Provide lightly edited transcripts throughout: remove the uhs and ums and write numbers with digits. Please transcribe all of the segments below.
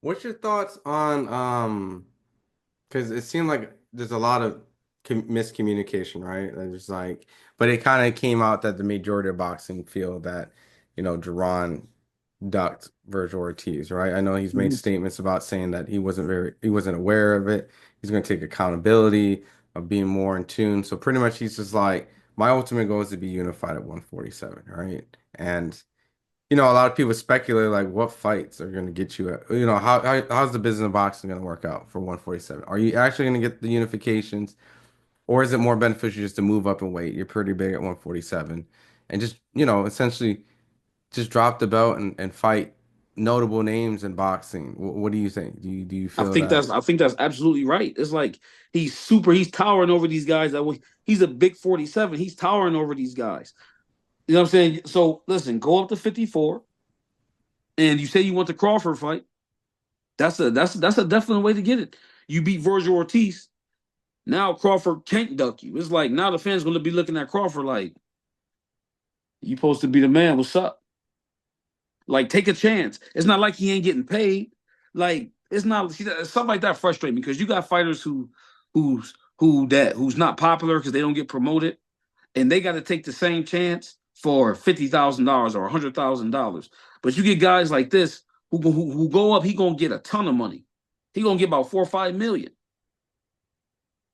What's your thoughts on because it seemed like there's a lot of miscommunication, right? There's like, but it kind of came out that the majority of boxing feel that, Jaron ducked Vergil Ortiz, right? I know he's made Mhm. statements about saying that he wasn't aware of it. He's going to take accountability of being more in tune. So pretty much he's just like, my ultimate goal is to be unified at 147, right? And a lot of people speculate like what fights are going to get you at, how's the business of boxing going to work out for 147? Are you actually going to get the unifications, or is it more beneficial just to move up in weight? You're pretty big at 147 and just, essentially just drop the belt and fight notable names in boxing. What do you think? Do you feel that? I think that's absolutely right. It's like he's towering over these guys. He's a big 47. He's towering over these guys. You know what I'm saying? So listen, go up to 54, and you say you want the Crawford fight. That's a definite way to get it. You beat Vergil Ortiz. Now Crawford can't duck you. It's like now the fans gonna be looking at Crawford like you supposed to be the man. What's up? Like take a chance. It's not like he ain't getting paid. Like it's not stuff like that frustrate me because you got fighters who's not popular because they don't get promoted and they got to take the same chance for $50,000 or $100,000. But you get guys like this who go up, he gonna get a ton of money. He gonna get about 4 or 5 million.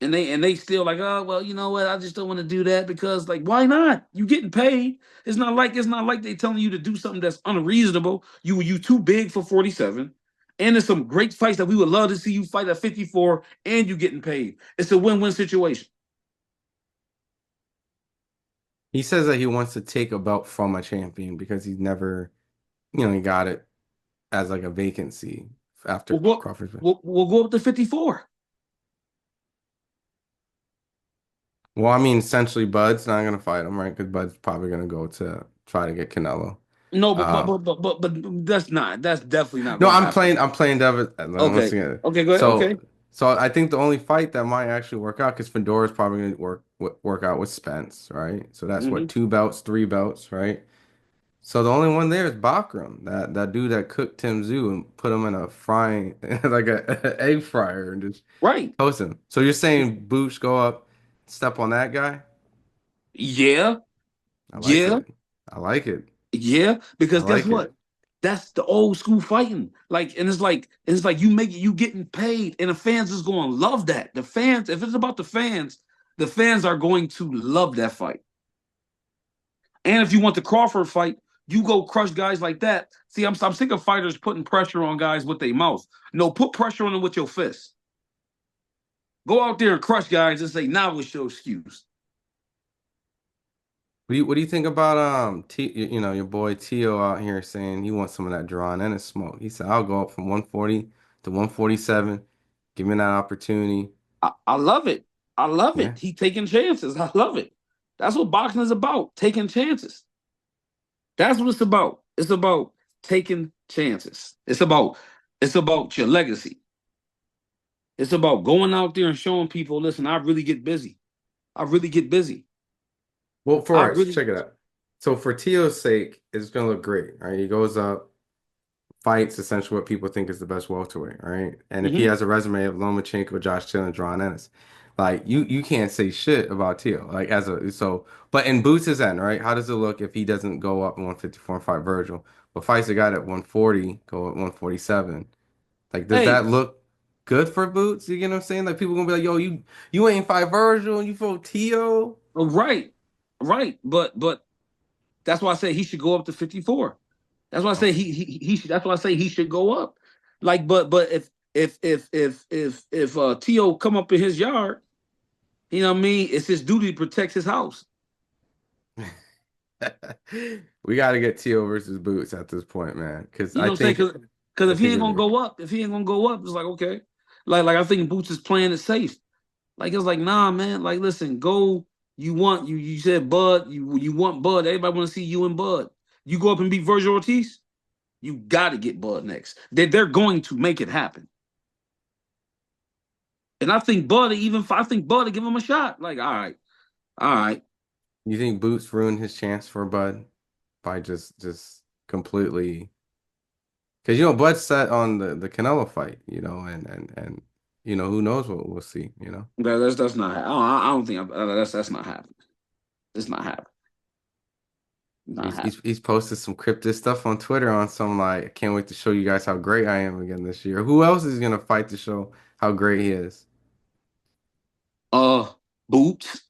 And they still like, oh well, you know what? I just don't want to do that because like, why not? You getting paid. It's not like they telling you to do something that's unreasonable. You too big for 47. And there's some great fights that we would love to see you fight at 54 and you getting paid. It's a win-win situation. He says that he wants to take a belt from a champion because he's never, he got it as like a vacancy after We'll go, Crawford's. we'll go up to 54. Well, I mean, essentially, Bud's not gonna fight him, right? Because Bud's probably gonna go to try to get Canelo. No, Uh, but that's definitely not no, gonna I'm happen. playing Devin once Okay. again. Okay, go ahead. So, Okay. so I think the only fight that might actually work out because Fedora's probably gonna work out with Spence, right? So that's what, Hmm. two belts, three belts, right? So the only one there is Bakram, that dude that cooked Tim Zoo and put him in a frying like a egg fryer and just Right. toast him. So you're saying Boots go up, step on that guy? Yeah. I like Yeah. it. I like it. Yeah, I because guess like what? it. That's the old school fighting. And it's like you getting paid, and the fans is going to love that. The fans, if it's about the fans are going to love that fight. And if you want the Crawford fight, you go crush guys like that. See, I'm sick of fighters putting pressure on guys with their mouth. No, put pressure on them with your fist. Go out there and crush guys and say, "Now what's your excuse?" What do you think about your boy Tio out here saying he wants some of that drawn and a smoke? He said I'll go up from 140 to 147. Give me that opportunity. I love it. I love Yeah. it. He taking chances. I love it. That's what boxing is about, taking chances. That's what it's about. It's about taking chances. It's about your legacy. It's about going out there and showing people, listen, I really get busy. I really get busy. Well, for I all right, so really check it out. So for Tio's sake, it's gonna look great, right? He goes up, fights essentially what people think is the best welterweight, right? And if he hmm has a resume of Lomachenko, Josh Taylor, and Jaron Ennis, like you can't say shit about Tio. Like but in Boots' end, right? How does it look if he doesn't go up in 154 and fight Virgil, but fights a guy at 140, go at 147? Like, does Hey, that look good for Boots? You get what I'm saying? Like people gonna be like, yo, you ain't fight Virgil and you fought Tio. right, right. But that's why I say he should go up to 54. That's why I say Okay. he should, that's why I say he should go up. Like, but if T.O. come up in his yard, you know what I mean? It's his duty to protect his house. We got to get Tio versus Boots at this point, man. Because You know what I'm saying? Because I if he think ain't it'd gonna be. go up, if he ain't gonna go up, it's like okay. Like I think Boots is playing it safe. Like it's like nah, man. Like listen, go. You said Bud. You want Bud. Everybody want to see you and Bud. You go up and beat Vergil Ortiz. You got to get Bud next. They're going to make it happen. And I think Bud to give him a shot. Like all right. You think Boots ruined his chance for Bud by just completely? Because Bud's set on the Canelo fight, and who knows what we'll see. That's not. I don't think that's not happening. It's not happening. Not He's, he's happening. he's posted some cryptic stuff on Twitter on some like, I can't wait to show you guys how great I am again this year. Who else is gonna fight to show how great he is? Uh, Boots,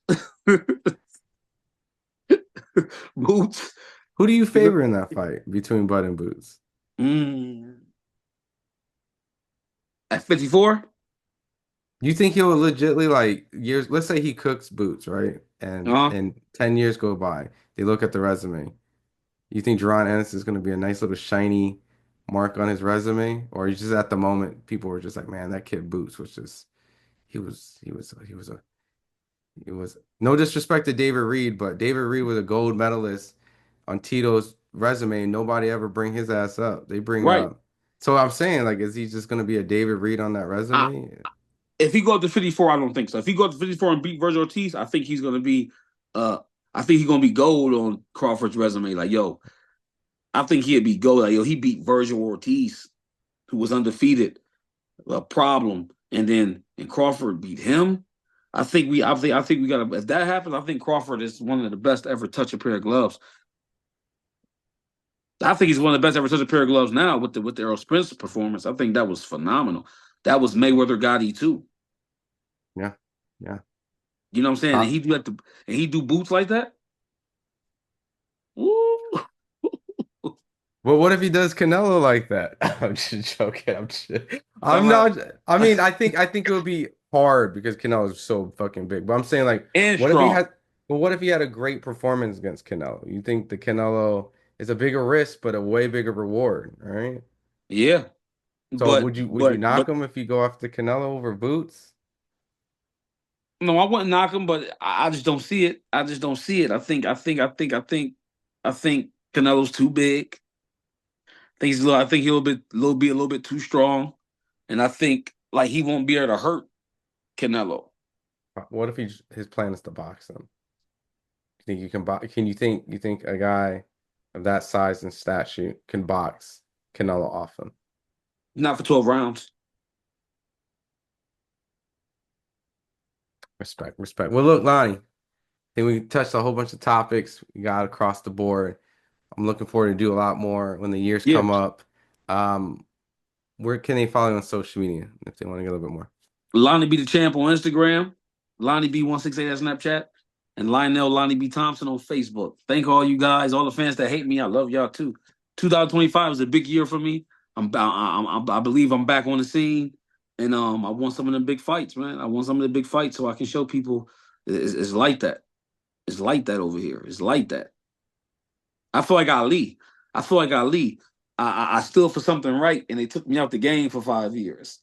Boots. Who do you You know, favor in that fight between Bud and Boots? mm, at 54. You think he'll legitly like years? Let's say he cooks Boots, right? Uh, And 10 years go by. They look at the resume. You think Jaron Ennis is going to be a nice little shiny mark on his resume, or just at the moment people were just like, man, that kid Boots was just he was no disrespect to David Reed, but David Reed was a gold medalist on Tito's resume. Nobody ever bring his ass up. They bring right. up. So I'm saying, like, is he just going to be a David Reed on that I, resume? if he go up to 54, I don't think so. If he go up to 54 and beat Vergil Ortiz, I think he's gonna be. I think he's gonna be gold on Crawford's resume. Like, yo, I think he'd be gold. Like, yo, he beat Vergil Ortiz, who was undefeated, a problem, and Crawford beat him. I think we got to. If that happens, I think Crawford is one of the best to ever touch a pair of gloves. I think he's one of the best ever touch a pair of gloves now with the Earl Spence performance. I think that was phenomenal. That was Mayweather Gotti too. Yeah, yeah. You know what I'm saying? And Top. he do boots like that. Woo. But what if he does Canelo like that? I'm just joking. I'm Uh, not. I mean, I think it would be hard because Canelo is so fucking big. But I'm saying like, and what if he strong. had? Well, what if he had a great performance against Canelo? You think the Canelo is a bigger risk, but a way bigger reward, right? Yeah, So but would you but knock but him if you go after Canelo over Boots? no, I wouldn't knock him, but I just don't see it. I just don't see it. I think Canelo's too big. I think he'll be a little bit too strong, and I think like he won't be able to hurt Canelo. What if his plan is to box him? You think you can box? You think a guy of that size and stature can box Canelo off him? Not for 12 rounds. Respect, respect. Well, look, Lonnie, I think we touched a whole bunch of topics. We got across the board. I'm looking forward to do a lot more when the years Yeah, come up. Um, where can they follow you on social media if they want to get a little bit more? Lonnie B the champ on Instagram, Lonnie B 168 at Snapchat, and Lionel Lonnie B Thompson on Facebook. Thank all you guys, all the fans that hate me. I love y'all too. 2025 is a big year for me. I believe I'm back on the scene, and I want some of the big fights, man. I want some of the big fights so I can show people it's like that. It's like that over here. It's like that. I feel like Ali. I feel like Ali. I stood for something right, and they took me out the game for 5 years.